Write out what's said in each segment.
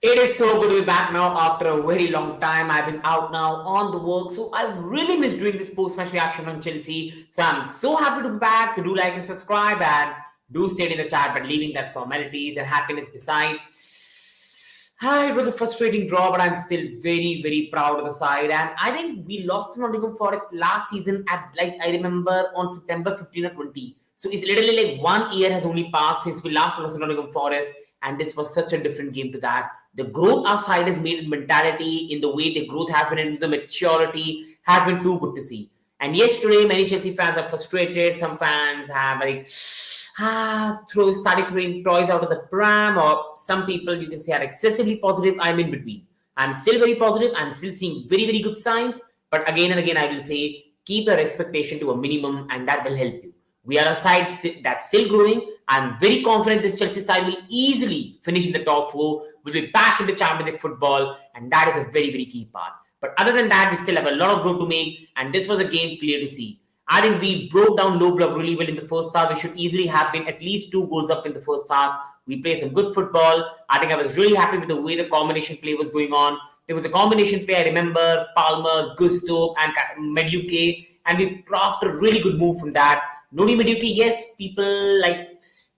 It is so good to be back now after a very long time. I've been out now on the work, so I really miss doing this post-match reaction on Chelsea. So I'm so happy to be back. So do like and subscribe and do stay in the chat, but leaving that formalities and happiness beside. It was a frustrating draw, but I'm still very, very proud of the side. And I think we lost to Nottingham Forest last season at, like, I remember on September 15 or 20. So it's literally like 1 year has only passed since we last lost to Nottingham Forest. And this was such a different game to that. The growth our side has made in mentality, in the way the growth has been in terms of maturity, has been too good to see. And yesterday, many Chelsea fans are frustrated. Some fans have started throwing toys out of the pram, or some people you can say are excessively positive. I'm in between. I'm still very positive. I'm still seeing very, very good signs. But again and again, I will say keep your expectation to a minimum, and that will help you. We are a side that's still growing. I'm very confident this Chelsea side will easily finish in the top four. We'll be back in the Championship football, and that is a very, very key part. But other than that, we still have a lot of growth to make, and this was a game clear to see. I think we broke down low block really well in the first half. We should easily have been at least 2 goals up in the first half. We played some good football. I think I was really happy with the way the combination play was going on. There was a combination play, I remember, Palmer, Gusto, and Madueke, and we crafted a really good move from that. Noni Madueke, yes, people like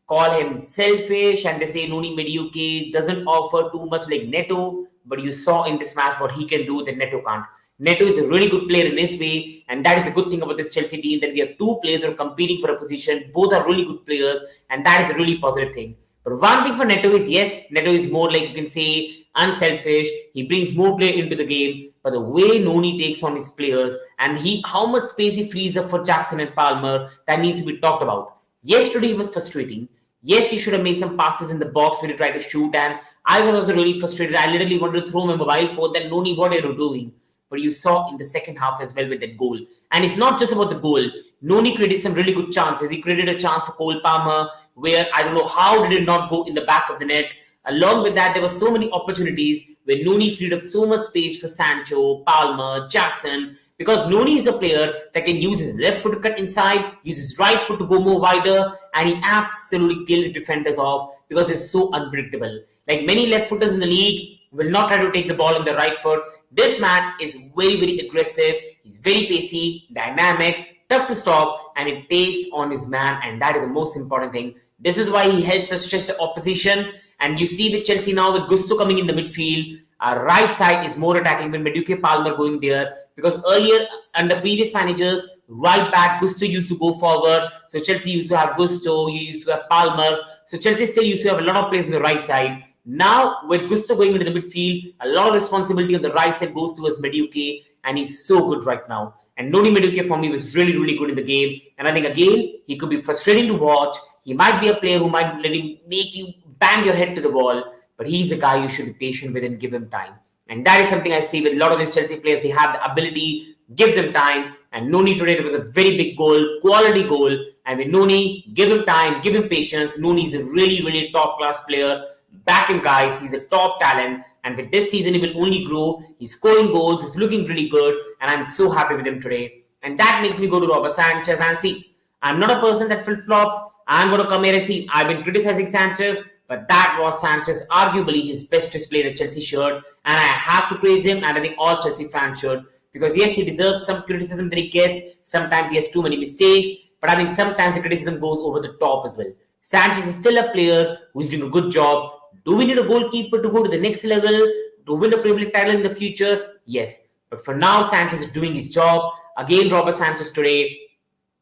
call him selfish and they say Noni Madueke doesn't offer too much like Neto, but you saw in this match what he can do that Neto can't. Neto is a really good player in his way, and that is the good thing about this Chelsea team, that we have two players who are competing for a position. Both are really good players, and that is a really positive thing. But one thing for Neto is, yes, Neto is more like you can say unselfish. He brings more play into the game, but the way Noni takes on his players and how much space he frees up for Jackson and Palmer, that needs to be talked about. Yesterday was frustrating. Yes, he should have made some passes in the box when he tried to shoot, and I was also really frustrated. I literally wanted to throw my mobile phone that Noni, what are you doing? But you saw in the second half as well with that goal. And it's not just about the goal. Noni created some really good chances. He created a chance for Cole Palmer where I don't know how did it not go in the back of the net. Along with that, there were so many opportunities where Noni freed up so much space for Sancho, Palmer, Jackson, because Noni is a player that can use his left foot to cut inside, use his right foot to go more wider, and he absolutely kills defenders off because he's so unpredictable. Like many left footers in the league will not try to take the ball on the right foot. This man is very, very aggressive. He's very pacey, dynamic, tough to stop, and it takes on his man, and that is the most important thing. This is why he helps us stretch the opposition. And you see with Chelsea now with Gusto coming in the midfield, our right side is more attacking with Madueke Palmer going there. Because earlier, under previous managers, right back, Gusto used to go forward. So Chelsea used to have Gusto, you used to have Palmer. So Chelsea still used to have a lot of players on the right side. Now, with Gusto going into the midfield, a lot of responsibility on the right side goes towards Madueke, and he's so good right now. And Noni Madueke for me was really, really good in the game. And I think again, he could be frustrating to watch. He might be a player who might make you bang your head to the wall, but he's a guy you should be patient with and give him time. And that is something I see with a lot of these Chelsea players. They have the ability, give them time. And Noni today, it was a very big goal, quality goal. And with Noni, give him time, give him patience. Noni is a really, really top-class player. Back him, guys. He's a top talent. And with this season, he will only grow. He's scoring goals. He's looking really good. And I'm so happy with him today. And that makes me go to Robert Sanchez and see. I'm not a person that flip-flops. I'm going to come here and see. I've been criticizing Sanchez, but that was Sanchez, arguably his best display in a Chelsea shirt. And I have to praise him, and I think all Chelsea fans should. Because yes, he deserves some criticism that he gets. Sometimes he has too many mistakes. But I think sometimes the criticism goes over the top as well. Sanchez is still a player who's doing a good job. Do we need a goalkeeper to go to the next level, to win a Premier League title in the future? Yes. But for now, Sanchez is doing his job. Again, Robert Sanchez today,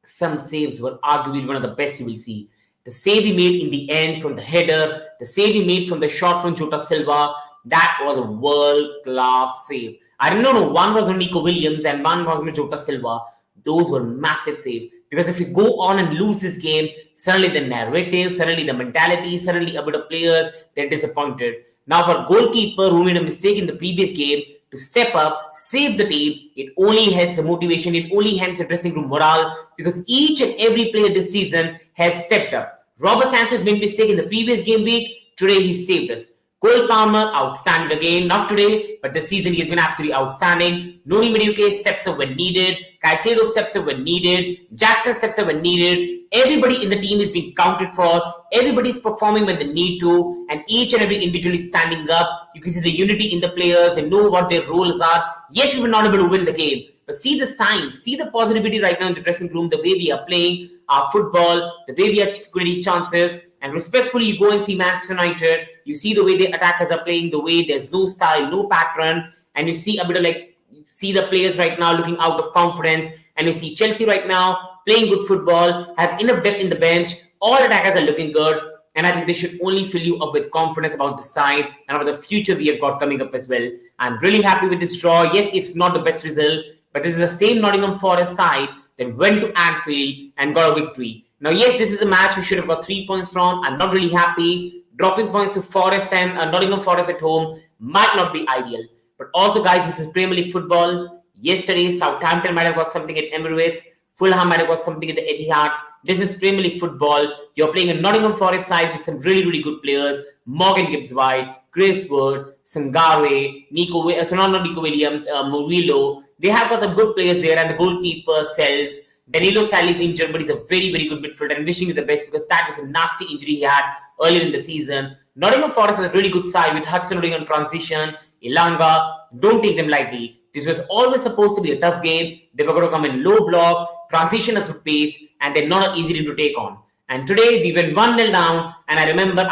some saves were arguably one of the best you will see. The save he made in the end from the header, the save he made from the shot from Jota Silva, that was a world-class save. I don't know, one was on Nico Williams and one was on Jota Silva. Those were massive saves. Because if you go on and lose this game, suddenly the narrative, suddenly the mentality, suddenly a bit of players, they're disappointed. Now for a goalkeeper who made a mistake in the previous game, to step up, save the team, it only helps the motivation, it only helps the dressing room morale, because each and every player this season has stepped up. Robert Sanchez made a mistake in the previous game week, today he saved us. Cole Palmer, outstanding again. Not today, but this season he has been absolutely outstanding. Noni Madueke steps up when needed. Caicedo steps up when needed. Jackson steps up when needed. Everybody in the team is being counted for. Everybody's performing when they need to. And each and every individual is standing up. You can see the unity in the players. They know what their roles are. Yes, we were not able to win the game. But see the signs. See the positivity right now in the dressing room. The way we are playing our football. The way we are creating chances. And respectfully, you go and see Manchester United. You see the way the attackers are playing, the way there's no style, no pattern. And you see a bit of you see the players right now looking out of confidence. And you see Chelsea right now playing good football, have enough depth in the bench. All attackers are looking good. And I think they should only fill you up with confidence about the side and about the future we have got coming up as well. I'm really happy with this draw. Yes, it's not the best result, but this is the same Nottingham Forest side that went to Anfield and got a victory. Now, yes, this is a match we should have got 3 points from. I'm not really happy. Dropping points to Forest and Nottingham Forest at home might not be ideal. But also, guys, this is Premier League football. Yesterday, Southampton might have got something at Emirates. Fulham might have got something at the Etihad. This is Premier League football. You're playing a Nottingham Forest side with some really, really good players. Morgan Gibbs-White, Chris Wood, Sangare, Nico Williams, Murillo. They have got some good players there, and the goalkeeper Sells. Danilo Sally is injured, but he's a very, very good midfielder, and wishing you the best because that was a nasty injury he had earlier in the season. Nottingham Forest has a really good side with Hudson-Odoi on transition, Ilanga. Don't take them lightly. This was always supposed to be a tough game. They were going to come in low block, transition us with pace, and they're not an easy team to take on. And today we went 1-0 down, and I remember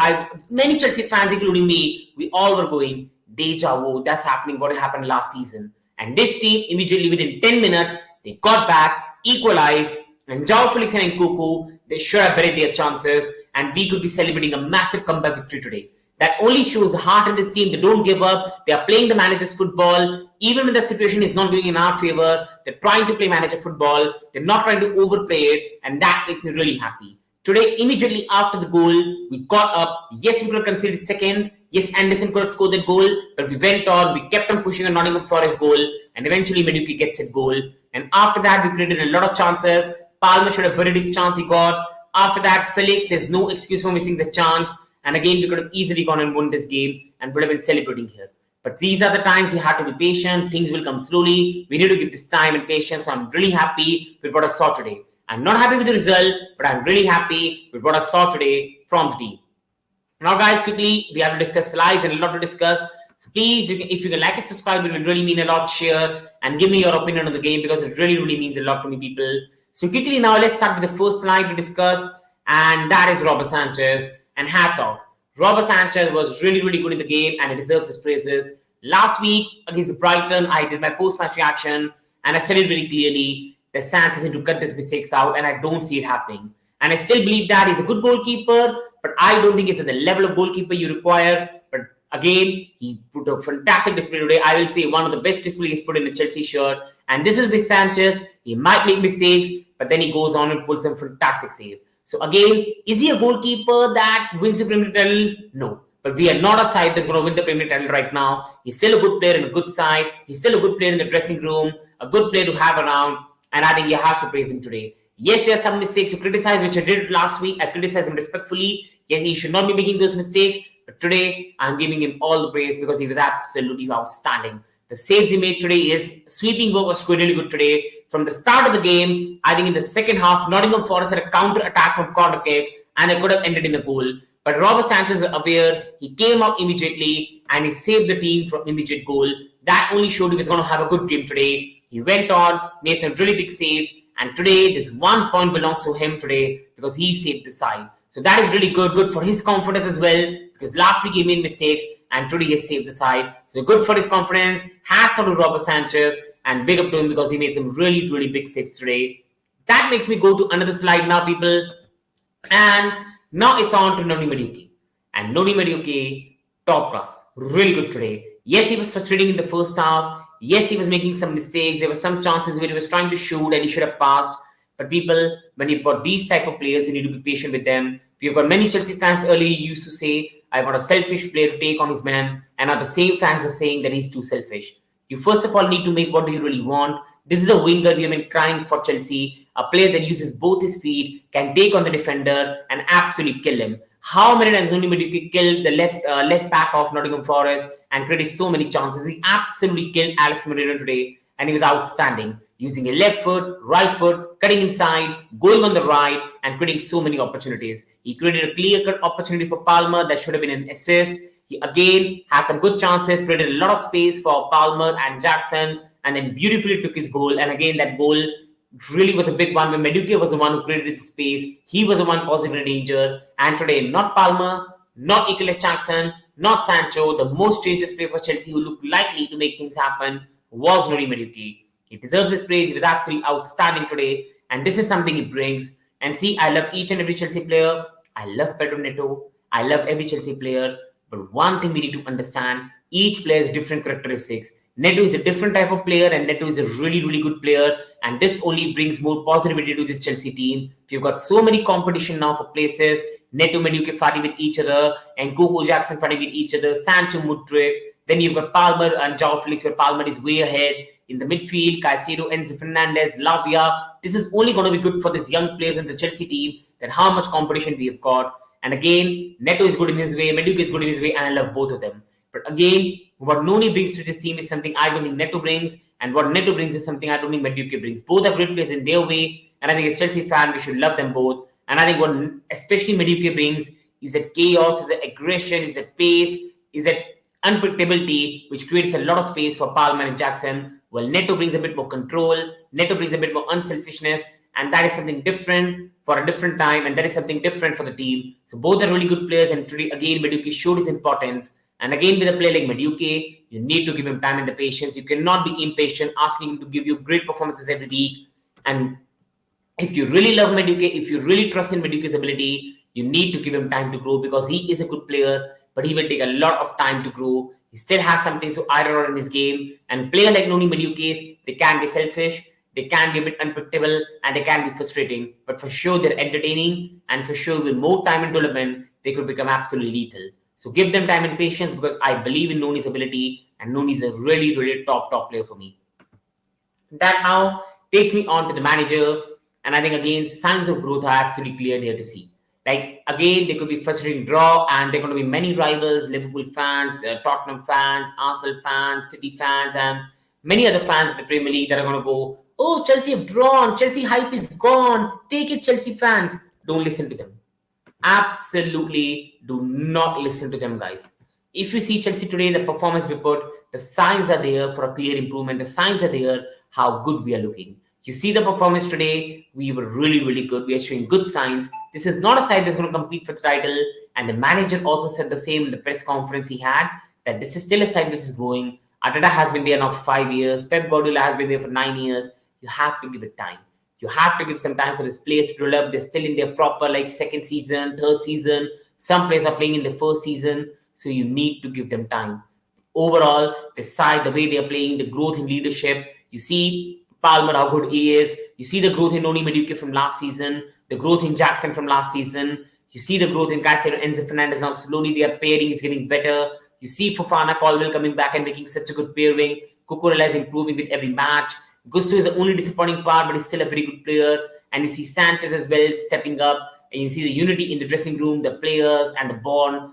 many Chelsea fans, including me, we all were going, deja vu, that's happening, what happened last season. And this team, immediately within 10 minutes, they got back, equalized, and Felix and Nkunku, they sure have buried their chances, and we could be celebrating a massive comeback victory today. That only shows the heart in this team. They don't give up. They are playing the manager's football. Even when the situation is not going in our favor, they're trying to play manager football. They're not trying to overplay it, and that makes me really happy. Today, immediately after the goal, we got up. Yes, we could have conceded second. Yes, Anderson could have scored that goal, but we went on. We kept on pushing a Nottingham Forest goal, and eventually Madueke gets a goal. And after that, we created a lot of chances. Palmer should have buried his chance he got. After that, Felix, there's no excuse for missing the chance. And again, we could have easily gone and won this game and would have been celebrating here. But these are the times we have to be patient. Things will come slowly. We need to give this time and patience. So I'm really happy with what I saw today. I'm not happy with the result, but I'm really happy with what I saw today from the team. Now, guys, quickly, we have to discuss slides and a lot to discuss. So please, if you can like and subscribe, it will really mean a lot. Share and give me your opinion on the game because it really, really means a lot to me, people. So quickly now, let's start with the first slide to discuss. And that is Robert Sanchez. And hats off. Robert Sanchez was really, really good in the game and he deserves his praises. Last week against Brighton, I did my post-match reaction and I said it very clearly that Sanchez needs to cut his mistakes out and I don't see it happening. And I still believe that he's a good goalkeeper, but I don't think he's at the level of goalkeeper you require. But again, he put a fantastic display today. I will say one of the best displays he's put in a Chelsea shirt. And this is with Sanchez. He might make mistakes, but then he goes on and pulls some fantastic save. So again, is he a goalkeeper that wins the Premier League title? No. But we are not a side that's going to win the Premier League title right now. He's still a good player in a good side. He's still a good player in the dressing room, a good player to have around. And I think you have to praise him today. Yes, there are some mistakes to criticize, which I did last week. I criticized him respectfully. Yes, he should not be making those mistakes. But today, I'm giving him all the praise because he was absolutely outstanding. The saves he made today, his sweeping work was really good today. From the start of the game, I think in the second half, Nottingham Forest had a counter-attack from corner kick and it could have ended in a goal. But Robert Sanchez is aware. He came up immediately and he saved the team from immediate goal. That only showed he was going to have a good game today. He went on, made some really big saves. And today, this 1 point belongs to him today because he saved the side. So that is really good. Good for his confidence as well. Because last week he made mistakes and today he saved the side. So good for his confidence. Hats off to Robert Sanchez. And big up to him because he made some really, really big saves today. That makes me go to another slide now, people. And now it's on to Noni Madueke. And Noni Madueke, top class. Really good today. Yes, he was frustrating in the first half. Yes, he was making some mistakes. There were some chances where he was trying to shoot and he should have passed. But people, when you've got these type of players, you need to be patient with them. We've got many Chelsea fans earlier used to say, I want a selfish player to take on his man. And now the same fans are saying that he's too selfish. You first of all need to make what do you really want. This is a winger we have been crying for Chelsea. a player that uses both his feet, can take on the defender and absolutely kill him. How many times Noni Madueke killed the left back of Nottingham Forest and created so many chances? He absolutely killed Alex Moreno today, and he was outstanding, using a left foot, right foot, cutting inside, going on the right, and creating so many opportunities. He created a clear-cut opportunity for Palmer that should have been an assist. He again had some good chances, created a lot of space for Palmer and Jackson, and then beautifully took his goal. And again, that goal really was a big one when Madueke was the one who created space. He was the one causing the danger. And today, not Palmer, not Nicholas Jackson, not Sancho, the most dangerous player for Chelsea who looked likely to make things happen was Noni Madueke. He deserves his praise. He was absolutely outstanding today. And this is something he brings. And see, I love each and every Chelsea player. I love Pedro Neto. I love every Chelsea player. But one thing we need to understand, each player has different characteristics. Neto is a different type of player, and Neto is a really, really good player. And this only brings more positivity to this Chelsea team. You've got so many competition now for places. Neto, Madueke fighting with each other, and nkunku, Jackson fighting with each other, Sancho, Mudryk. Then you've got Palmer and Joao Felix, where Palmer is way ahead. In the midfield, Caicedo, Enzo Fernandez, Lavia. This is only going to be good for these young players in the Chelsea team, that how much competition we have got. And again, Neto is good in his way, Madueke is good in his way, and I love both of them. But again, what Noni brings to this team is something I don't think Neto brings, and what Neto brings is something I don't think Madueke brings. Both are great players in their way, and I think as Chelsea fan, we should love them both. And I think what especially Madueke brings is that chaos, is that aggression, is that pace, is that unpredictability, which creates a lot of space for Palmer and Jackson. Well, Neto brings a bit more control, Neto brings a bit more unselfishness, and that is something different for a different time, and that is something different for the team. So both are really good players, and today again Madueke showed his importance. And again, with a player like Madueke, you need to give him time and the patience. You cannot be impatient, asking him to give you great performances every week. And if you really love Madueke, if you really trust in Madueke's ability, you need to give him time to grow, because he is a good player, but he will take a lot of time to grow. He still has something to iron out in his game. And player like Noni Madueke, they can be selfish, they can be a bit unpredictable, and they can be frustrating. But for sure, they're entertaining, and for sure, with more time and development, they could become absolutely lethal. So give them time and patience, because I believe in Noni's ability, and Noni is a really, really top player for me. That now takes me on to the manager, and I think again, signs of growth are absolutely clear there to see. Like again, there could be frustrating draw, and there are going to be many rivals: Liverpool fans, Tottenham fans, Arsenal fans, City fans, and many other fans of the Premier League that are going to go, "Oh, Chelsea have drawn. Chelsea hype is gone. Take it, Chelsea fans." Don't listen to them. Absolutely do not listen to them, guys. If you see Chelsea today, the performance report, the signs are there for a clear improvement. The signs are there how good we are looking. You see the performance today, we were really, really good. We are showing good signs. This is not a side that's going to compete for the title. And the manager also said the same in the press conference he had, that this is still a side which is growing. Arteta has been there now for 5 years. Pep Guardiola has been there for 9 years. You have to give it time. You have to give some time for this players to develop. They're still in their proper second season, third season. Some players are playing in the first season. So you need to give them time. Overall, the side, the way they are playing, the growth in leadership. You see Palmer, how good he is. You see the growth in Noni Madueke from last season. The growth in Jackson from last season. You see the growth in Caicedo, Enzo Fernandez. Now slowly their pairing is getting better. You see Fofana, Colwill coming back and making such a good pairing. Cucurella is improving with every match. Gusto is the only disappointing part, but he's still a very good player. And you see Sanchez as well stepping up. And you see the unity in the dressing room, the players and the bond.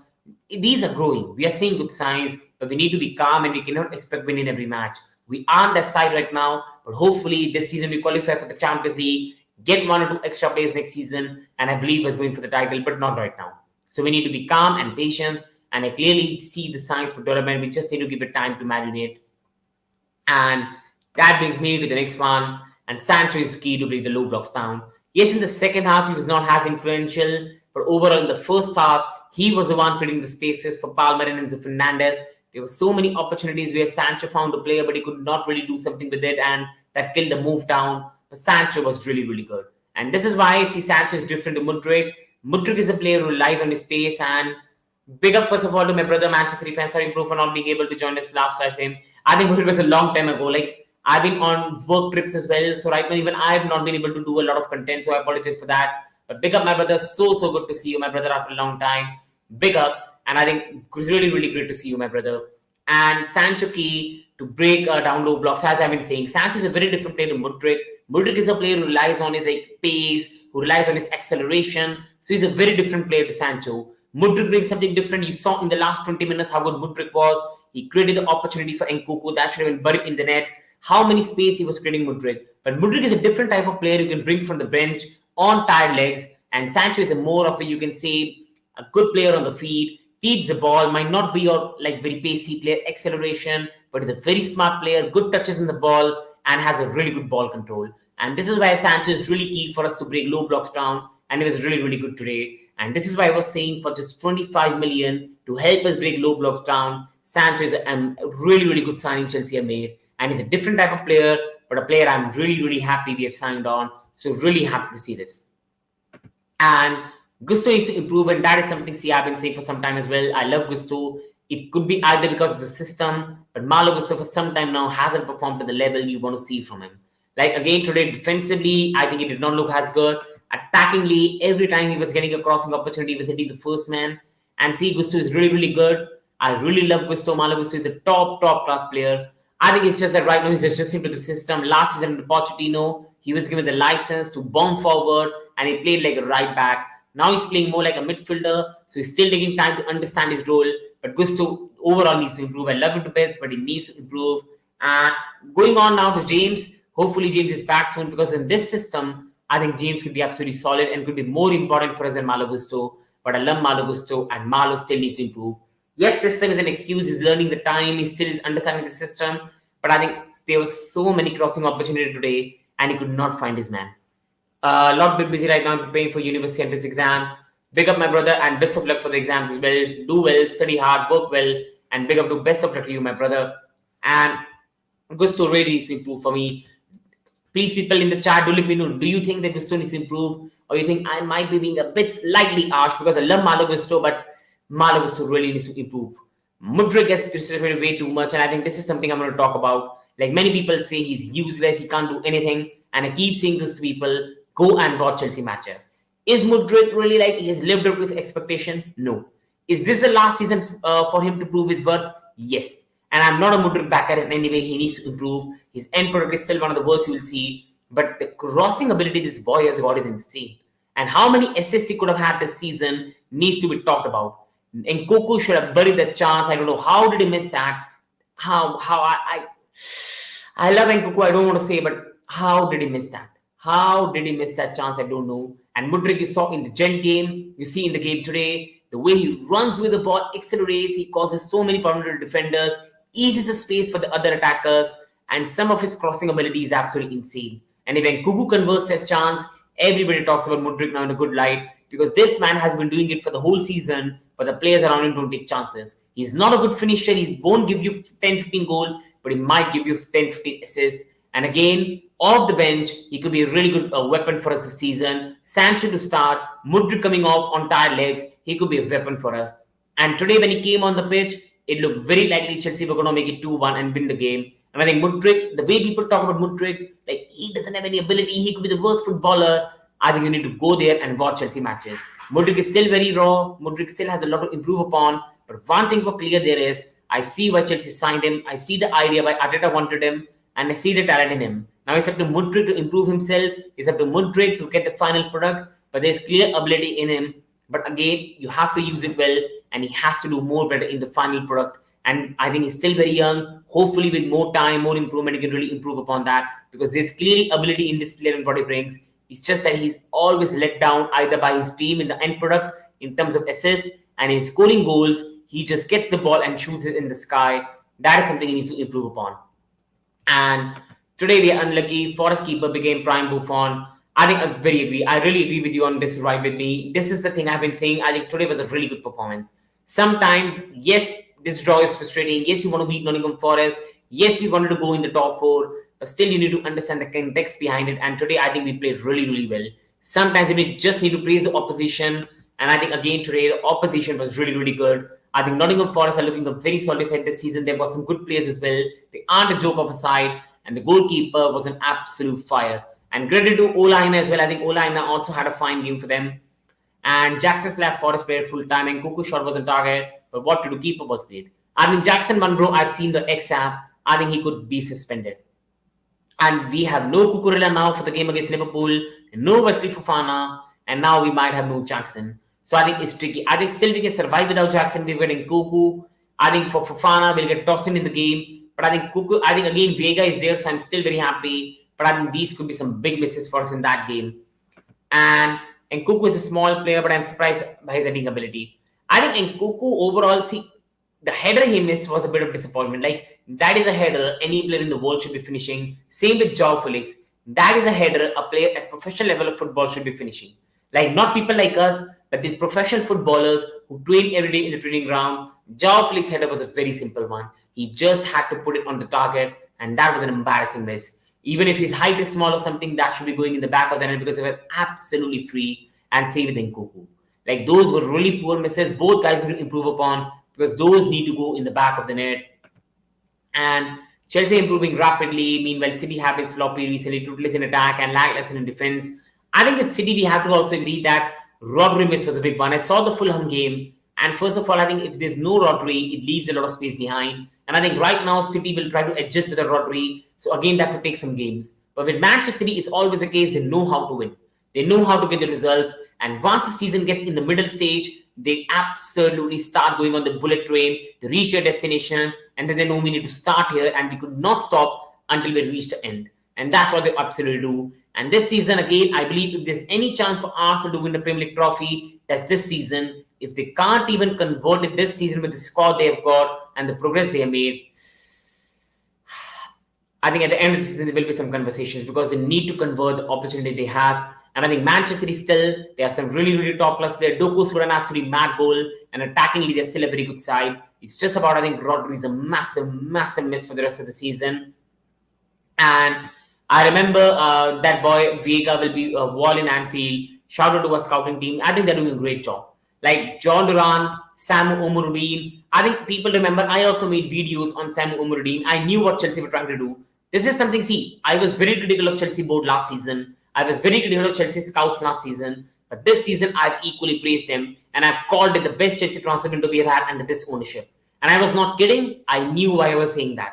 These are growing. We are seeing good signs, but we need to be calm, and we cannot expect winning every match. We aren't that side right now, but hopefully this season we qualify for the Champions League, get 1 or 2 extra players next season, and I believe us going for the title, but not right now. So we need to be calm and patient, and I clearly see the signs for development. We just need to give it time to marinate. And that brings me to the next one. And Sancho is key to bring the low blocks down. Yes, in the second half, he was not as influential. But overall, in the first half, he was the one creating the spaces for Palmer and Enzo Fernandez. There were so many opportunities where Sancho found a player, but he could not really do something with it. And that killed the move down. But Sancho was really, really good. And this is why I see Sanchez different to Mudryk. Mudryk is a player who relies on his pace. And big up, first of all, to my brother, Manchester City fans, sorry, for not being able to join us last time. I think it was a long time ago. I've been on work trips as well. So right now, even I have not been able to do a lot of content. So I apologize for that. But big up, my brother. So good to see you, my brother, after a long time. Big up. And I think it's really, really great to see you, my brother. And Sancho key to break down low blocks, as I've been saying. Sancho is a very different player to Mudryk. Mudryk is a player who relies on his pace, who relies on his acceleration. So he's a very different player to Sancho. Mudryk brings something different. You saw in the last 20 minutes how good Mudryk was. He created the opportunity for Nkunku that should have been buried in the net. How many space he was creating Mudryk. But Mudryk is a different type of player you can bring from the bench on tired legs. And Sancho is a more of a, you can say, a good player on the feet, keeps the ball, might not be your very pacey player, acceleration, but is a very smart player, good touches in the ball, and has a really good ball control. And this is why Sanchez is really key for us to break low blocks down, and it was really, really good today. And this is why I was saying for just 25 million to help us break low blocks down, Sanchez is a really, really good signing Chelsea have made. And he's a different type of player, but a player I'm really, really happy we have signed on. So really happy to see this. And Gusto needs to improve, and that is something I've been saying for some time as well. I love Gusto. It could be either because of the system, but Malo Gusto for some time now hasn't performed to the level you want to see from him. Like again today, defensively, I think he did not look as good. Attackingly, every time he was getting a crossing opportunity, he was hitting the first man. And see, Gusto is really, really good. I really love Gusto. Malo Gusto is a top class player. I think it's just that right now he's adjusting to the system. Last season under Pochettino, he was given the license to bomb forward and he played like a right back. Now he's playing more like a midfielder, so he's still taking time to understand his role. But Gusto overall needs to improve. I love him to bits, but he needs to improve. And going on now to James. Hopefully James is back soon, because in this system, I think James could be absolutely solid and could be more important for us than Malo Gusto. But I love Malo Gusto, and Malo still needs to improve. Yes, system is an excuse. He's learning the time. He still is understanding the system. But I think there was so many crossing opportunities today, and he could not find his man. A lot bit busy right now preparing for university entrance exam. Big up my brother, and best of luck for the exams as well. Do well, study hard, work well, and big up to best of luck to you, my brother. And Gusto really needs to improve for me. Please, people in the chat, do let me know. Do you think that Gusto needs to improve, or you think I might be being a bit slightly harsh because I love Malo Gusto, but Malo Gusto really needs to improve. Mudryk gets distributed way too much, and I think this is something I'm going to talk about. Like many people say he's useless, he can't do anything, and I keep saying this to people. Go and watch Chelsea matches. Is Mudryk really he has lived up to his expectation? No. Is this the last season for him to prove his worth? Yes. And I'm not a Mudryk backer in any way. He needs to improve. His end product is still one of the worst you will see. But the crossing ability this boy has got is insane. And how many assists he could have had this season needs to be talked about. Nkunku should have buried that chance. I don't know how did he miss that. I love Nkunku. I don't want to say, but how did he miss that? How did he miss that chance? I don't know. And Mudryk, you saw in the Gent game, you see in the game today, the way he runs with the ball, accelerates, he causes so many problems to defenders, eases the space for the other attackers, and some of his crossing ability is absolutely insane. And if Nkunku converts his chance, everybody talks about Mudryk now in a good light, because this man has been doing it for the whole season, but the players around him don't take chances. He's not a good finisher. He won't give you 10-15 goals, but he might give you 10-15 assists. And again, off the bench, he could be a really good weapon for us this season. Sanchez to start, Mudryk coming off on tired legs, he could be a weapon for us. And today when he came on the pitch, it looked very likely Chelsea were going to make it 2-1 and win the game. And I think Mudryk, the way people talk about Mudryk, he doesn't have any ability, he could be the worst footballer. I think you need to go there and watch Chelsea matches. Mudryk is still very raw. Mudryk still has a lot to improve upon. But one thing for clear there is, I see why Chelsea signed him. I see the idea why Arteta wanted him. And I see the talent in him. Now it's up to Mudryk to improve himself. It's up to Mudryk to get the final product. But there's clear ability in him. But again, you have to use it well. And he has to do more better in the final product. And I think he's still very young. Hopefully with more time, more improvement, he can really improve upon that. Because there's clearly ability in this player and what he brings. It's just that he's always let down either by his team in the end product in terms of assist. And in scoring goals, he just gets the ball and shoots it in the sky. That is something he needs to improve upon. And today we are unlucky. Forest keeper became prime Buffon. I think I very agree. I really agree with you on this, right with me. This is the thing I've been saying. I think today was a really good performance. Sometimes, yes, this draw is frustrating. Yes, you want to beat Nottingham Forest. Yes, we wanted to go in the top 4. But still, you need to understand the context behind it. And today, I think we played really, really well. Sometimes you just need to praise the opposition. And I think, again, today, the opposition was really, really good. I think Nottingham Forest are looking a very solid side this season. They've got some good players as well. They aren't a joke of a side. And the goalkeeper was an absolute fire. And credit to Olaina as well. I think Olaina also had a fine game for them. And Jackson slapped Forest player full time. And Nkunku's shot was on target. But what to do? Keeper was great. I think Jackson Munro, I've seen the X app. I think he could be suspended. And we have no Cucurella now for the game against Liverpool, no Wesley Fofana, and now we might have no Jackson. So I think it's tricky. I think still we can survive without Jackson. We're getting Nkunku. I think for Fofana, we'll get tossed in the game. But I think I think again Vega is there, so I'm still very happy. But I think these could be some big misses for us in that game. And Nkunku is a small player, but I'm surprised by his heading ability. I think Nkunku overall, see, the header he missed was a bit of disappointment. Like, that is a header any player in the world should be finishing. Same with Felix. That is a header a player at professional level of football should be finishing. Like, not people like us, but these professional footballers who train every day in the training ground. Felix header was a very simple one. He just had to put it on the target, and that was an embarrassing miss. Even if his height is small or something, that should be going in the back of the net because they were absolutely free. And same with Nkunku. Like, those were really poor misses. Both guys need to improve upon because those need to go in the back of the net. And Chelsea improving rapidly. Meanwhile, City have been sloppy recently, toothless in attack and lackluster in defense. I think with City, we have to also agree that Rodri miss was a big one. I saw the Fulham game. And first of all, I think if there's no Rodri, it leaves a lot of space behind. And I think right now, City will try to adjust with a Rodri. So again, that could take some games. But with Manchester City, it's always a case they know how to win. They know how to get the results. And once the season gets in the middle stage, they absolutely start going on the bullet train to reach their destination. And then they know we need to start here. And we could not stop until we reach the end. And that's what they absolutely do. And this season, again, I believe if there's any chance for Arsenal to win the Premier League trophy, that's this season. If they can't even convert it this season with the squad they've got and the progress they have made, I think at the end of the season, there will be some conversations because they need to convert the opportunity they have. And I think Manchester City still, they have some really, really top-class players. Doku scored an absolutely mad goal, and attackingly, they're still a very good side. It's just about, I think, Rodri's a massive, massive miss for the rest of the season. And I remember that boy, Vega, will be wall in Anfield. Shout out to our scouting team. I think they're doing a great job. Like John Duran, Samu Omurudin. I think people remember I also made videos on Samu Omurudin. I knew what Chelsea were trying to do. This is something, see, I was very critical of Chelsea board last season. I was very critical of Chelsea scouts last season. But this season, I've equally praised them. And I've called it the best Chelsea transfer window we have had under this ownership. And I was not kidding. I knew why I was saying that.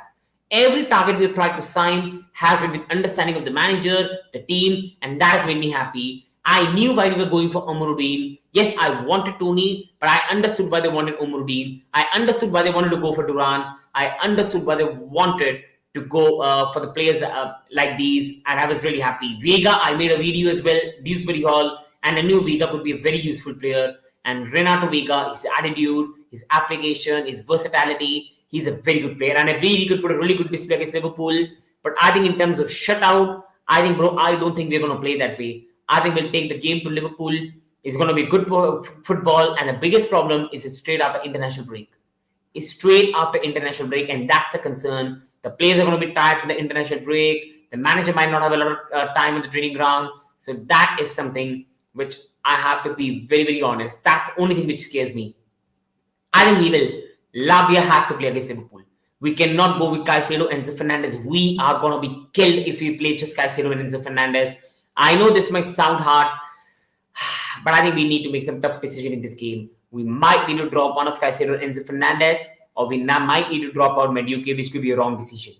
Every target we've tried to sign has been with understanding of the manager, the team, and that has made me happy. I knew why we were going for Omurudin. Yes, I wanted Tony, but I understood why they wanted Omurudin. I understood why they wanted to go for Duran. I understood why they wanted to go for the players like these, and I was really happy. Vega, I made a video as well, Dewsbury Hall, and I knew Vega could be a very useful player. And Renato Vega, his attitude, his application, his versatility, he's a very good player. And I believe he could put a really good display against Liverpool. But I think in terms of shutout, I think, bro, I don't think we're going to play that way. I think we'll take the game to Liverpool. It's going to be good football. And the biggest problem is it's straight after international break. It's straight after international break. And that's a concern. The players are going to be tired from the international break. The manager might not have a lot of time on the training ground. So that is something which I have to be very, very honest. That's the only thing which scares me. I think he will. Lavia had to play against Liverpool. We cannot go with Caicedo and Enzo Fernandez. We are going to be killed if we play just Caicedo and Enzo Fernandez. I know this might sound hard, but I think we need to make some tough decisions in this game. We might need to drop one of Caicedo and Enzo Fernandez, or we might need to drop out Madueke, which could be a wrong decision.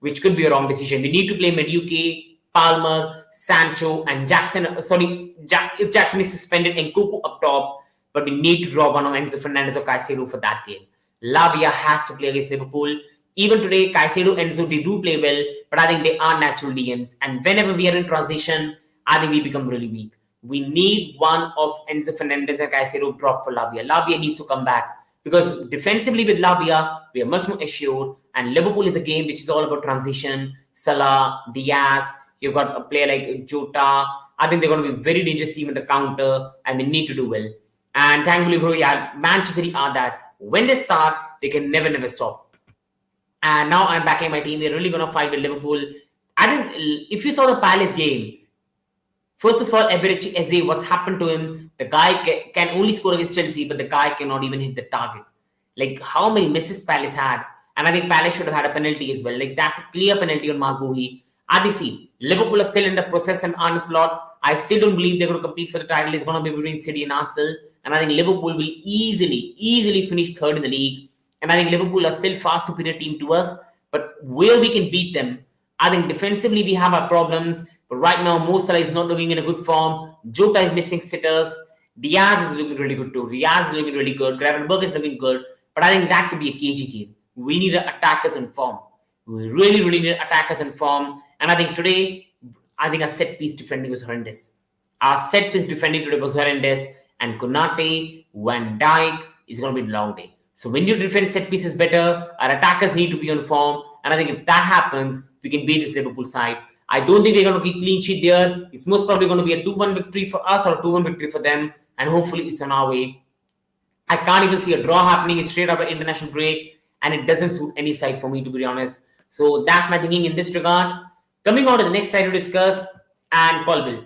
We need to play Madueke, Palmer, Sancho, and Jackson. If Jackson is suspended, and Nkunku up top, but we need to drop one of Enzo Fernandez or Caicedo for that game. Lavia has to play against Liverpool. Even today, Caicedo and Enzo, they do play well, but I think they are natural DMs. And whenever we are in transition, I think we become really weak. We need one of Enzo Fernandez and Caicedo drop for Lavia. Lavia needs to come back because defensively with Lavia, we are much more assured. And Liverpool is a game which is all about transition. Salah, Diaz, you've got a player like Jota. I think they're going to be very dangerous even the counter, and they need to do well. And thankfully, bro, yeah, Manchester City are that. When they start, they can never stop. And now I'm backing my team. They're really going to fight with Liverpool. I think if you saw the Palace game, first of all, Eberechi Eze, what's happened to him? The guy can only score against Chelsea, but the guy cannot even hit the target. Like, how many misses Palace had? And I think Palace should have had a penalty as well. Like, that's a clear penalty on Mark Guehi. RDC, Liverpool are still in the process and Arne Slot. I still don't believe they're going to compete for the title. It's going to be between City and Arsenal. And I think Liverpool will easily finish third in the league. And I think Liverpool are still far superior team to us. But where we can beat them, I think defensively we have our problems, but right now Mo Salah is not looking in a good form. Jota is missing sitters. Diaz is looking really good too. Diaz is looking really good. Gravenberg is looking good. But I think that could be a cagey game. We need attackers in form. We really, really need attackers in form. And I think today, I think our set piece defending was horrendous. Our set piece defending today was horrendous. And Konate, Van Dijk is going to be a long day. So when your defense set piece is better, our attackers need to be on form. And I think if that happens, we can beat this Liverpool side. I don't think we're going to keep clean sheet there. It's most probably going to be a 2-1 victory for us or a 2-1 victory for them. And hopefully it's on our way. I can't even see a draw happening. It's straight after international break. And it doesn't suit any side for me, to be honest. So that's my thinking in this regard. Coming on to the next slide to discuss. And Colville.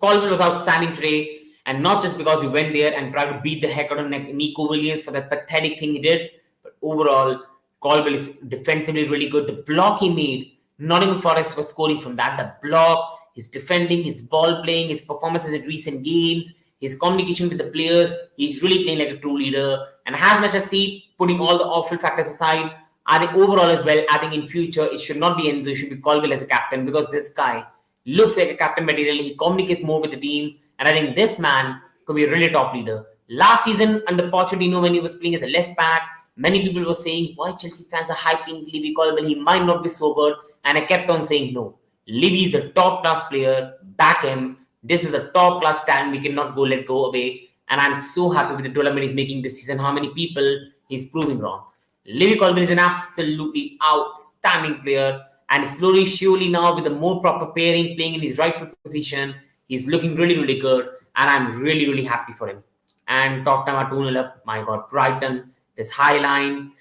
Colville was outstanding today. And not just because he went there and tried to beat the heck out of Nico Williams for that pathetic thing he did. But overall, Colville is defensively really good. The block he made, Nottingham Forest was scoring from that. The block, his defending, his ball playing, his performances in recent games, his communication with the players, he's really playing like a true leader. And as much as he, putting all the awful factors aside, I think overall as well, I think in future, it should not be Enzo, it should be Colville as a captain, because this guy looks like a captain material. He communicates more with the team. And I think this man could be a really top leader. Last season under Pochettino, when he was playing as a left back, many people were saying, why Chelsea fans are hyping Livy Colville? He might not be so good. And I kept on saying, no. Livy is a top-class player. Back him. This is a top-class talent. We cannot let go away. And I'm so happy with the development he's making this season. How many people he's proving wrong. Livy Colville is an absolutely outstanding player. And slowly, surely now with a more proper pairing, playing in his rightful position, he's looking really, really good. And I'm really, really happy for him. And Tottenham are 2-0 up. My God, Brighton. This high line.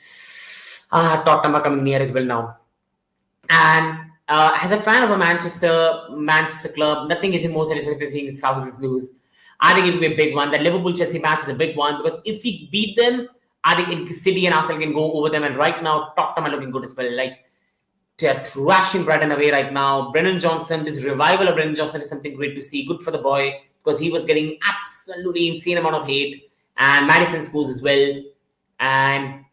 Tottenham are coming near as well now. And as a fan of a Manchester club, nothing is more satisfying than seeing Scousers lose. I think it will be a big one. The Liverpool-Chelsea match is a big one, because if we beat them, I think City and Arsenal can go over them. And right now, Tottenham are looking good as well. Like, they're thrashing Brighton away right now. Brennan Johnson, this revival of Brennan Johnson is something great to see. Good for the boy, because he was getting absolutely insane amount of hate. And Madison scores as well. And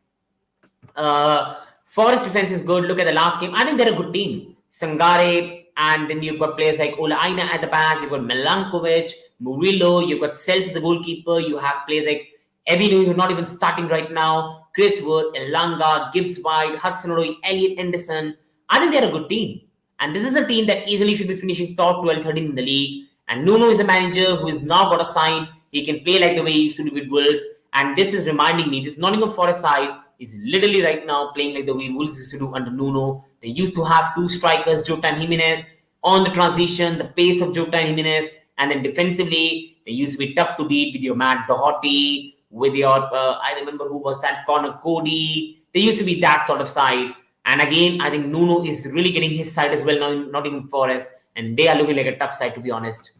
Forest defense is good. Look at the last game. I think they're a good team. Sangare, and then you've got players like Ola Aina at the back. You've got Milankovic, Murillo. You've got Sells as a goalkeeper. You have players like Evino, who's not even starting right now. Chris Wood, Elanga, Gibbs White, Hudson-Odoi, Elliot Anderson. I think they're a good team. And this is a team that easily should be finishing top 12, 13 in the league. And Nuno is a manager who has now got a sign. He can play like the way he used to do with Wolves. And this is reminding me, this Nottingham Forest side is literally right now playing like the way Wolves used to do under Nuno. They used to have two strikers, Jota and Jimenez, on the transition, the pace of Jota and Jimenez. And then defensively, they used to be tough to beat with your Matt Doherty, with your, I remember who was that, Connor Cody. They used to be that sort of side. And again, I think Nuno is really getting his side as well now in Nottingham Forest. And they are looking like a tough side, to be honest.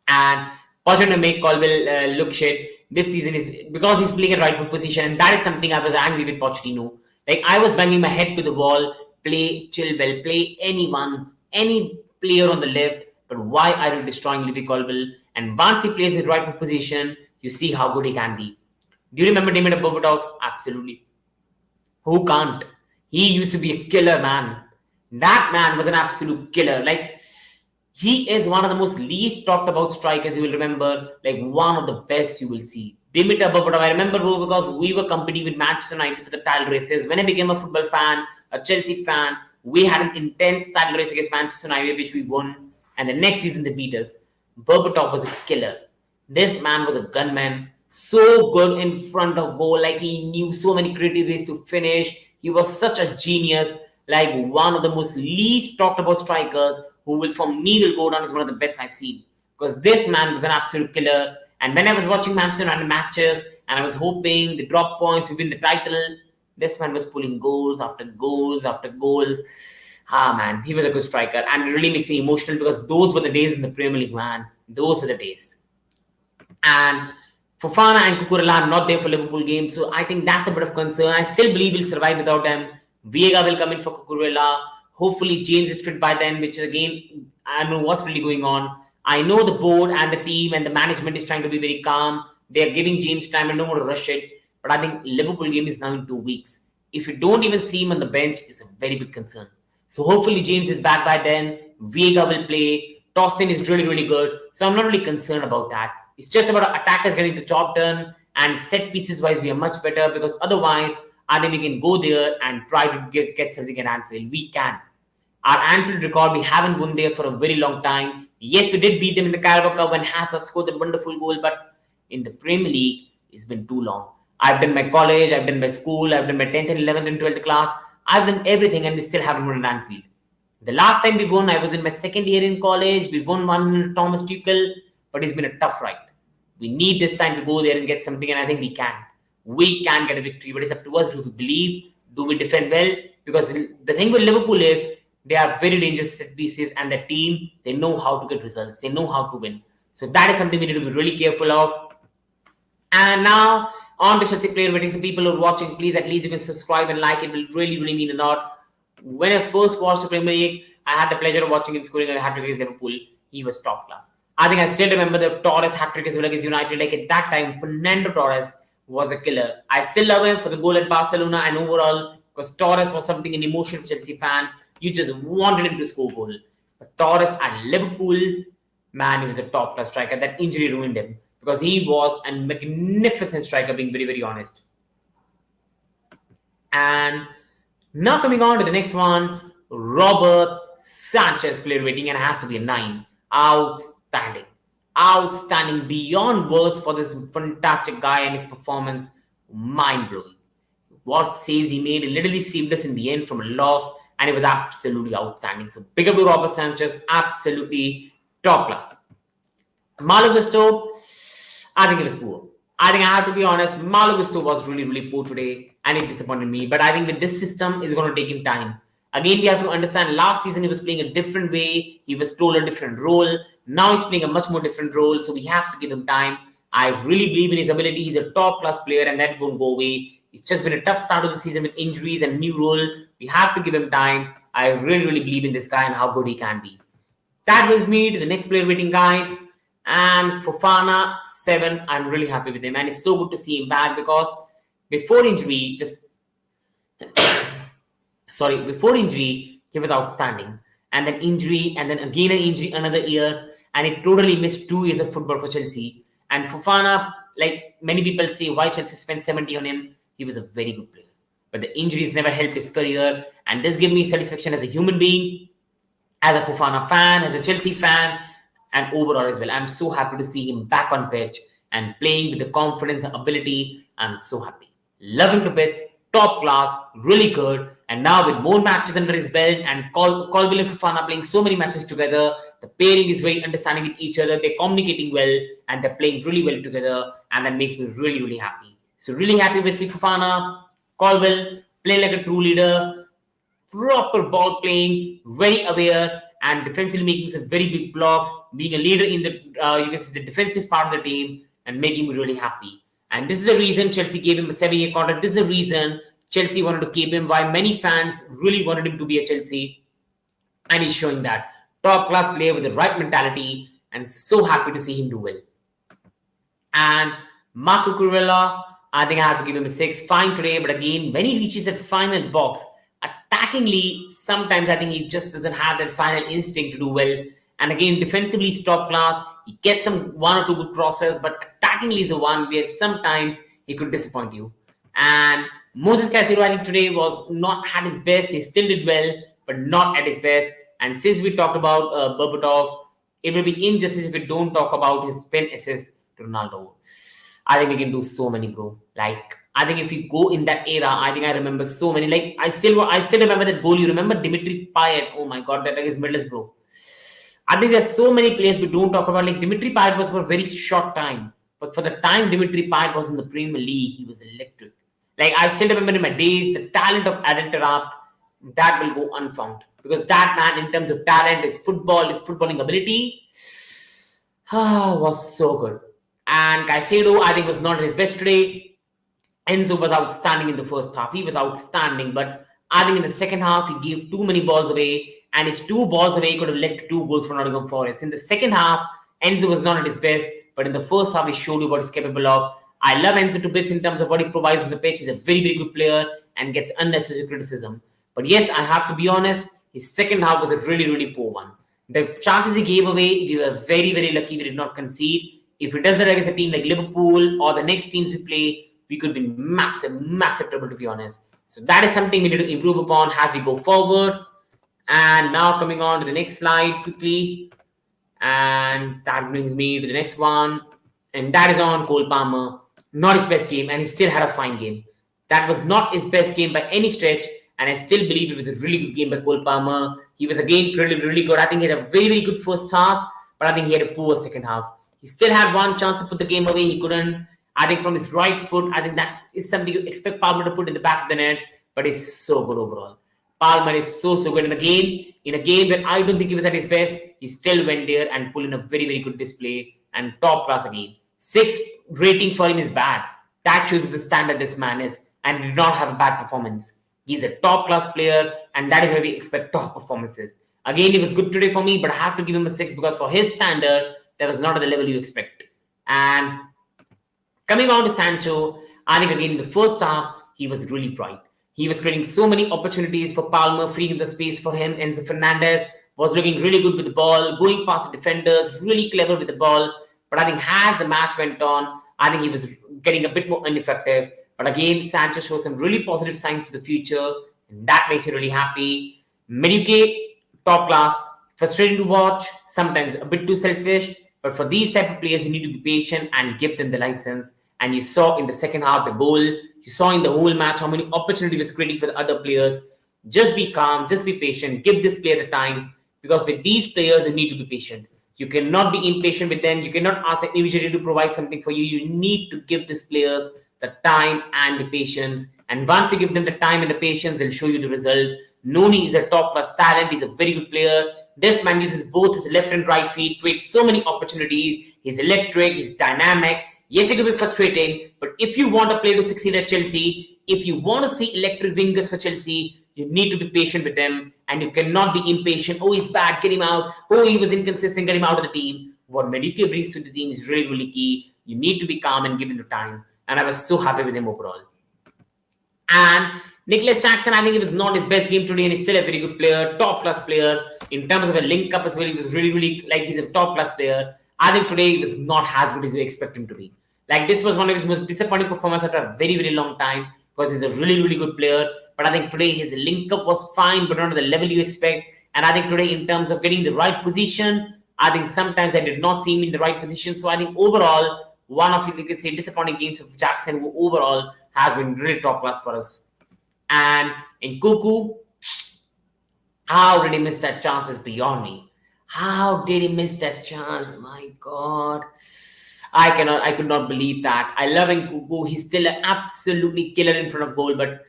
And Pochettino make Colville look shit this season is because he's playing a rightful position. And that is something I was angry with Pochettino. Like, I was banging my head to the wall. Play Chilwell, play anyone, any player on the left. But why are you destroying Livy Colville? And once he plays in rightful position, you see how good he can be. Do you remember Dimitar Berbatov? Absolutely. Who can't? He used to be a killer, man. That man was an absolute killer. Like, he is one of the most least talked about strikers you will remember. Like, one of the best you will see. Dimitar Berbatov, I remember because we were competing with Manchester United for the title races. When I became a football fan, a Chelsea fan, we had an intense title race against Manchester United, which we won. And the next season, they beat us. Berbatov was a killer. This man was a gunman. So good in front of goal. Like, he knew so many creative ways to finish. He was such a genius. Like, one of the most least talked about strikers who will, for me, will go down as one of the best I've seen. Because this man was an absolute killer. And when I was watching Manchester United matches and I was hoping the drop points would win the title, this man was pulling goals after goals after goals. Man, he was a good striker. And it really makes me emotional because those were the days in the Premier League, man. Those were the days. And Fofana and Cucurella are not there for Liverpool games. So I think that's a bit of concern. I still believe we'll survive without them. Viega will come in for Cucurella. Hopefully James is fit by then, which again, I don't know what's really going on. I know the board and the team and the management is trying to be very calm. They're giving James time and don't want to rush it. But I think Liverpool game is now in 2 weeks. If you don't even see him on the bench, it's a very big concern. So hopefully James is back by then. Vega will play. Tossin is really, really good. So I'm not really concerned about that. It's just about attackers getting the job done, and set pieces wise we are much better, because otherwise I think we can go there and try to get something at Anfield. We can. Our Anfield record, we haven't won there for a very long time. Yes, we did beat them in the Carabao Cup when Hazard scored that wonderful goal, but in the Premier League, it's been too long. I've done my college, I've done my school, I've done my 10th and 11th and 12th class. I've done everything and we still haven't won at Anfield. The last time we won, I was in my second year in college. We won one under Thomas Tuchel, but it's been a tough ride. We need this time to go there and get something, and I think we can. We can get a victory, but it's up to us. Do we believe? Do we defend well? Because the thing with Liverpool is they are very dangerous set pieces, and the team, they know how to get results. They know how to win. So that is something we need to be really careful of. And now on to Chelsea player rating. Some people who are watching, please at least you can subscribe and like. It will really, really mean a lot. When I first watched the Premier League, I had the pleasure of watching him scoring a hat-trick against Liverpool. He was top class. I think I still remember the Torres hat-trick as well against United. Like at that time, Fernando Torres was a killer. I still love him for the goal at Barcelona and overall, because Torres was something, an emotional Chelsea fan. You just wanted him to score goal. But Torres at Liverpool, man, he was a top class striker. That injury ruined him, because he was a magnificent striker, being very, very honest. And now coming on to the next one, Robert Sanchez player rating, and it has to be a 9. Outstanding. Outstanding beyond words for this fantastic guy and his performance. Mind-blowing. What saves he made, it literally saved us in the end from a loss, and it was absolutely outstanding. So big up to Robert Sanchez, absolutely top class. Malo Gusto, I think it was poor. I think I have to be honest, Malo Gusto was really, really poor today, and it disappointed me. But I think with this system, it's going to take him time. Again, we have to understand last season he was playing a different way. He was told a different role. Now he's playing a much more different role. So we have to give him time. I really believe in his ability. He's a top class player, and that won't go away. It's just been a tough start of the season with injuries and new role. We have to give him time. I really, really believe in this guy and how good he can be. That brings me to the next player rating, guys. And Fofana, 7. I'm really happy with him. And it's so good to see him back, because before injury, before injury, he was outstanding. And then injury, and then again an injury another year. And he totally missed 2 years of football for Chelsea. And Fofana, like many people say, why Chelsea spent 70 on him? He was a very good player. But the injuries never helped his career. And this gave me satisfaction as a human being, as a Fofana fan, as a Chelsea fan, and overall as well. I'm so happy to see him back on pitch and playing with the confidence and ability. I'm so happy. Love him to bits. Top class. Really good. And now with more matches under his belt and Colville and Fofana playing so many matches together, the pairing is very understanding with each other. They're communicating well and they're playing really well together. And that makes me really, really happy. So really happy with Fofana, Colville, playing like a true leader, proper ball playing, very aware, and defensively making some very big blocks, being a leader in the you can say the defensive part of the team, and making me really happy. And this is the reason Chelsea gave him a 7-year contract. This is the reason Chelsea wanted to keep him, why many fans really wanted him to be a Chelsea, and he's showing that. Top class player with the right mentality, and so happy to see him do well. And Marco Kurella, I think I have to give him a 6. Fine today, but again, when he reaches that final box, attackingly, sometimes I think he just doesn't have that final instinct to do well. And again, defensively, he's top class. He gets some 1 or 2 good crosses, but attackingly is the one where sometimes he could disappoint you. And Moses Caicedo, I think today was not at his best. He still did well, but not at his best. And since we talked about Berbatov, it will be injustice if we don't talk about his spin assist to Ronaldo. I think we can do so many, bro. Like, I think if you go in that era, I think I remember so many. Like, I still remember that goal. You remember Dimitri Payet? Oh my God, that is Middlesbrough, bro. I think there's so many players we don't talk about. Like, Dimitri Payet was for a very short time. But for the time Dimitri Payet was in the Premier League, he was electric. Like, I still remember in my days, the talent of Adel Taarabt, that will go unfound. Because that man, in terms of talent, his footballing ability, was so good. And Caicedo, I think, was not at his best today. Enzo was outstanding in the first half. He was outstanding. But I think in the second half, he gave too many balls away. And his 2 balls away could have led to 2 goals for Nottingham Forest. In the second half, Enzo was not at his best. But in the first half, he showed you what he's capable of. I love Enzo to bits in terms of what he provides on the pitch. He's a very, very good player and gets unnecessary criticism. But yes, I have to be honest. his second half was a really, really poor one. The chances he gave away, we were very, very lucky we did not concede. If he does that against a team like Liverpool or the next teams we play, we could be in massive, massive trouble, to be honest. So that is something we need to improve upon as we go forward. And now coming on to the next slide quickly. And that brings me to the next one. And that is on Cole Palmer. Not his best game, and he still had a fine game. That was not his best game by any stretch, and I still believe it was a really good game by Cole Palmer. He was again really, really good. I think he had a very, very good first half, but I think he had a poor second half. He still had one chance to put the game away. He couldn't. I think from his right foot, I think that is something you expect Palmer to put in the back of the net, but he's so good overall. Palmer is so good in a game where I don't think he was at his best. He still went there and pulled in a very, very good display and top class again. 6 rating for him is bad. That shows the standard this man is, and did not have a bad performance. He's a top class player, and that is where we expect top performances. Again, he was good today for me, but I have to give him a 6 because for his standard, that was not at the level you expect. And coming on to Sancho, I think again in the first half, he was really bright. He was creating so many opportunities for Palmer, freeing the space for him. Enzo Fernandez was looking really good with the ball, going past the defenders, really clever with the ball. But I think as the match went on, I think he was getting a bit more ineffective. But again, Sanchez shows some really positive signs for the future, and that makes me really happy. Madueke, top class, frustrating to watch, sometimes a bit too selfish. But for these type of players, you need to be patient and give them the license. And you saw in the second half the goal. You saw in the whole match how many opportunities he was creating for the other players. Just be calm, just be patient, give this player the time. Because with these players, you need to be patient. You cannot be impatient with them. You cannot ask an individual to provide something for you. You need to give these players the time and the patience. And once you give them the time and the patience, they'll show you the result. Noni is a top-class talent. He's a very good player. This man uses both his left and right feet, creates so many opportunities. He's electric. He's dynamic. Yes, it could be frustrating, but if you want a player to succeed at Chelsea, if you want to see electric wingers for Chelsea, you need to be patient with them, and you cannot be impatient. Oh, he's bad, get him out. Oh, he was inconsistent, get him out of the team. What Madueke brings to the team is really, really key. You need to be calm and give him the time, and I was so happy with him overall. And Nicholas Jackson, I think it was not his best game today, and he's still a very good player, top-class player. In terms of a link-up as well, he was really, really, like, he's a top-class player. I think today he was not as good as we expect him to be. Like, this was one of his most disappointing performances after a very, very long time because he's a really, really good player. But I think today his link-up was fine, but not at the level you expect. And I think today, in terms of getting the right position, I think sometimes I did not see him in the right position. So I think overall, one of, you could say, disappointing games of Jackson, who overall has been really top class for us. And nkunku, how did he miss that chance is beyond me. How did he miss that chance? My God. I could not believe that. I love nkunku. He's still an absolutely killer in front of goal, but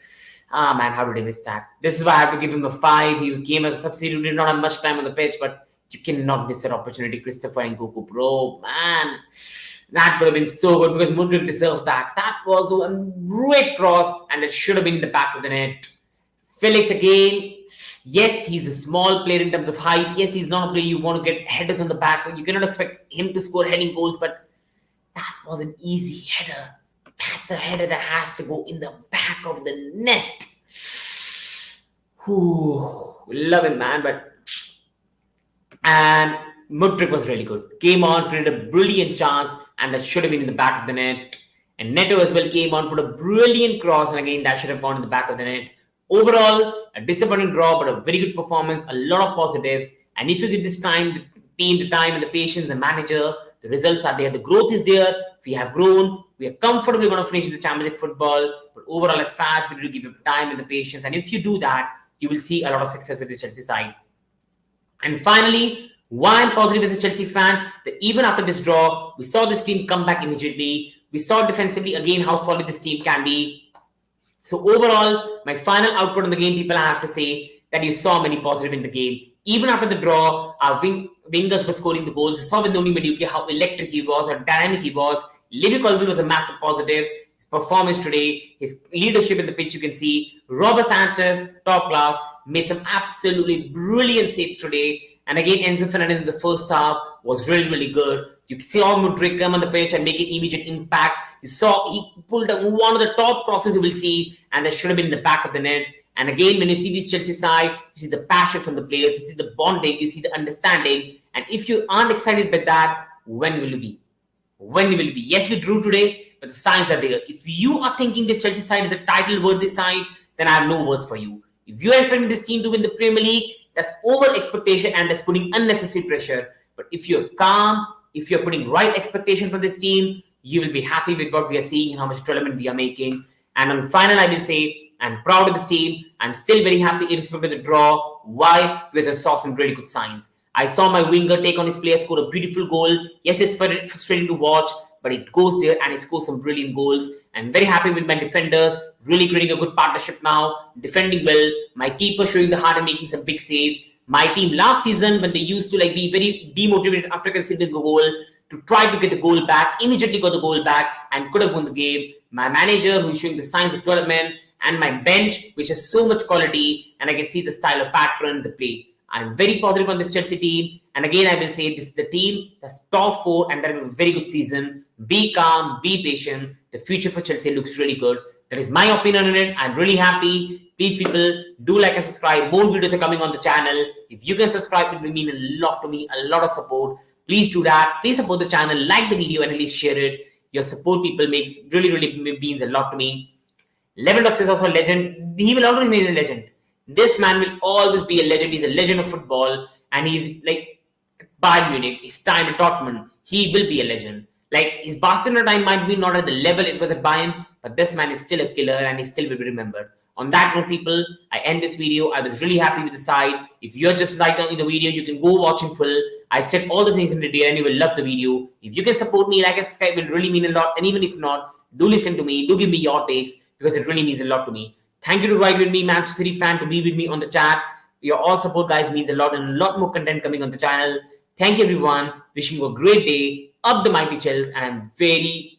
man, how did he miss that? This is why I have to give him a 5. He came as a substitute, did not have much time on the pitch, but you cannot miss that opportunity, Christopher nkunku, bro. Man, that could have been so good because Mudryk deserves that. That was a great cross, and it should have been in the back of the net. Felix again. Yes, he's a small player in terms of height. Yes, he's not a player you want to get headers on the back. You cannot expect him to score heading goals, but that was an easy header. That's a header that has to go in the back of the net. Whew, love him, man. And Mudryk was really good. Came on, created a brilliant chance, and that should have been in the back of the net. And Neto as well came on, put a brilliant cross, and again, that should have gone in the back of the net. Overall, a disappointing draw, but a very good performance, a lot of positives. And if you give this time, the team, the time, and the patience, the manager, the results are there. The growth is there. We have grown. We are comfortably going to finish the Championship football. But overall, as fans, we need to give you time and the patience. And if you do that, you will see a lot of success with the Chelsea side. And finally, why I'm positive as a Chelsea fan, that even after this draw, we saw this team come back immediately. We saw defensively, again, how solid this team can be. So overall, my final output on the game, people, I have to say that you saw many positive in the game. Even after the draw, our wingers were scoring the goals. You saw with Noni Madueke how electric he was, how dynamic he was. Livy Colville was a massive positive. His performance today, his leadership in the pitch, you can see. Robert Sanchez, top class, made some absolutely brilliant saves today. And again, Enzo Fernandez in the first half was really, really good. You saw Mudryk come on the pitch and make an immediate impact. You saw he pulled one of the top crosses you will see, and that should have been in the back of the net. And again, when you see this Chelsea side, you see the passion from the players, you see the bonding, you see the understanding. And if you aren't excited by that, when will you be? When will you be? Yes, we drew today, but the signs are there. If you are thinking this Chelsea side is a title-worthy side, then I have no words for you. If you are expecting this team to win the Premier League, that's over expectation and that's putting unnecessary pressure. But if you're calm, if you're putting right expectation for this team, you will be happy with what we are seeing and how much development we are making. And on final, I will say, I'm proud of this team. I'm still very happy irrespective of the draw. Why? Because I saw some really good signs. I saw my winger take on his player, score a beautiful goal. Yes, it's frustrating to watch, but it goes there and he scores some brilliant goals. I'm very happy with my defenders, really creating a good partnership now, defending well. My keeper showing the heart and making some big saves. My team last season, when they used to be very demotivated after conceding a goal, to try to get the goal back, immediately got the goal back and could have won the game. My manager, who is showing the signs of development, and my bench, which has so much quality, and I can see the style of pattern, the play. I'm very positive on this Chelsea team. And again, I will say this is the team that's top 4 and that will be a very good season. Be calm, be patient. The future for Chelsea looks really good. That is my opinion on it. I'm really happy. Please, people, do like and subscribe. More videos are coming on the channel. If you can subscribe, it will mean a lot to me, a lot of support. Please do that. Please support the channel, like the video, and at least share it. Your support, people, makes really means a lot to me. Lewandowski is also a legend. He will always remain a legend. This man will always be a legend. He's a legend of football. And he's like Bayern Munich, his time at Dortmund. He will be a legend. Like his Barcelona time might be not at the level it was at Bayern, but this man is still a killer and he still will be remembered. On that note, people, I end this video. I was really happy with the side. If you're just like in the video, you can go watch in full. I said all the things in detail and you will love the video. If you can support me, like and subscribe, it will really mean a lot. And even if not, do listen to me. Do give me your takes because it really means a lot to me. Thank you to ride with me, Manchester City fan, to be with me on the chat. Your all support, guys, means a lot and a lot more content coming on the channel. Thank you, everyone. Wishing you a great day. Up the mighty Chels, and I'm very